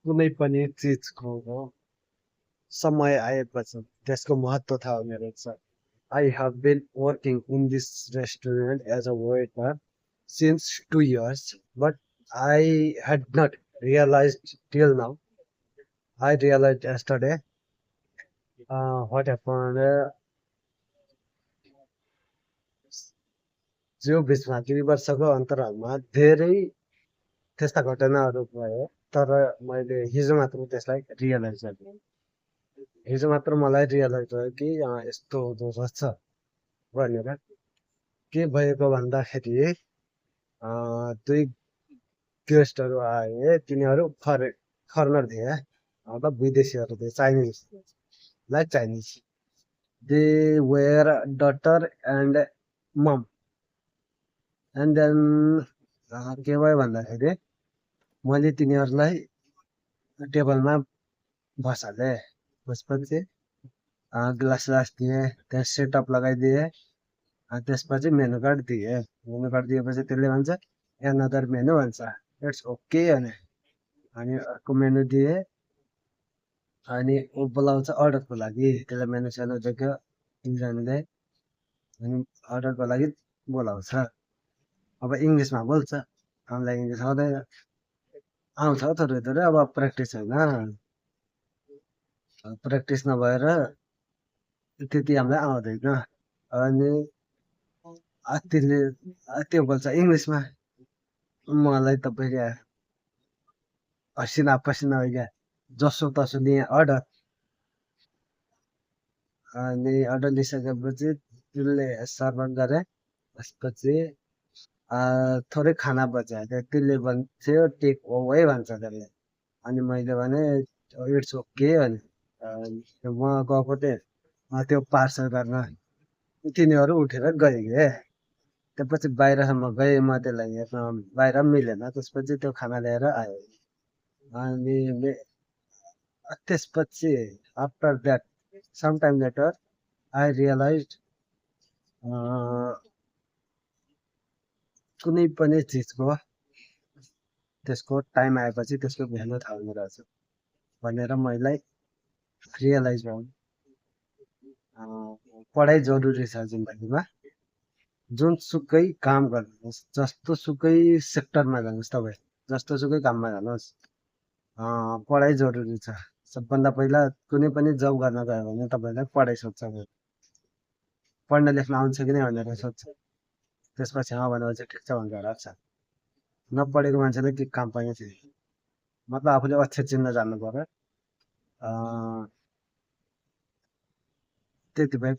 कुनै पनि चिजको समय आएपछि त्यसको महत्त्व थाहा हुने रहेछ। I have been working in this restaurant as a waiter since 2 years, but I had not realized till now. I realized yesterday. What happened? जो बिचमा 2 वर्षको अन्तरालमा धेरै त्यस्ता घटनाहरू भए, तर मैले हिजो मात्र त्यसलाई रियलाइज गरेँ। हिजो मात्र मलाई रियलाइज भयो कि यस्तो हुँदो रहेछ भनेर। के भएको भन्दाखेरि दुई गेस्टहरू आए, तिनीहरू फरेनर थिए, मतलब विदेशीहरू थिए, Chinese, like Chinese. They were daughter and mum. And then के भयो भन्दाखेरि मैले तिनीहरूलाई टेबलमा बसालेँ। त्यसपछि ग्लास दिएँ, त्यहाँ सेटअप लगाइदिएँ। त्यसपछि मेनु कार्ड दिएँ। मेनु कार्ड दिएपछि त्यसले भन्छ एनदर मेनु भन्छ। इट्स ओके भने अनि अर्को मेनु दिएँ। अनि ऊ बोलाउँछ अर्डरको लागि। त्यसलाई मेनु सेनु देख्यो तिनजनाले, अनि अर्डरको लागि बोलाउँछ। अब इङ्ग्लिसमा बोल्छ, हामीलाई इङ्ग्लिस आउँदैन। आउँछ थोरै थोरै, अब प्र्याक्टिस होइन। प्र्याक्टिस नभएर त्यति हामीलाई आउँदैन। अनि त्यसले त्यो बोल्छ इङ्ग्लिसमा। मलाई त फेरि पसिना पसिना भइगयो। जसो तसो लिएँ अर्डर। अनि अर्डर लिइसकेपछि त्यसले सर्भ गरे। त्यसपछि थोरै खाना बचायो। त्यसले भन्थ्यो टेक अवे भन्छ त्यसले। अनि मैले भने इट्स ओके भने। म गएको थिएँ त्यो पार्सल गर्न। तिनीहरू उठेर गए के। त्यसपछि बाहिरसम्म गएँ म त्यसलाई हेर्न, बाहिर पनि मिलेन। त्यसपछि त्यो खाना ल्याएर आयो। अनि त्यसपछि after that some time later I realize कुनै पनि चिजको त्यसको टाइम आएपछि त्यसको भ्यालु थाहा हुने रहेछ भनेर मलाई रियलाइज भयो। पढाइ जरुरी छ जिन्दगीमा। जुनसुकै काम गर्नुहोस्, जस्तोसुकै सेक्टरमा जानुहोस्, तपाईँ जस्तोसुकै काममा जानुहोस्, पढाइ जरुरी छ। सबभन्दा पहिला कुनै पनि जब गर्न गयो भने तपाईँलाई पढाइ सोध्छ। पढ्न लेख्न आउँछ कि नै भनेर सोध्छ। त्यसपछि भनेपछि ठिक छ भन्छ राख्छ। नपढेको मान्छेले के काम पनि छैन। मतलब आफूले अक्षर चिन्न जान्नु पर्यो। त्यति भए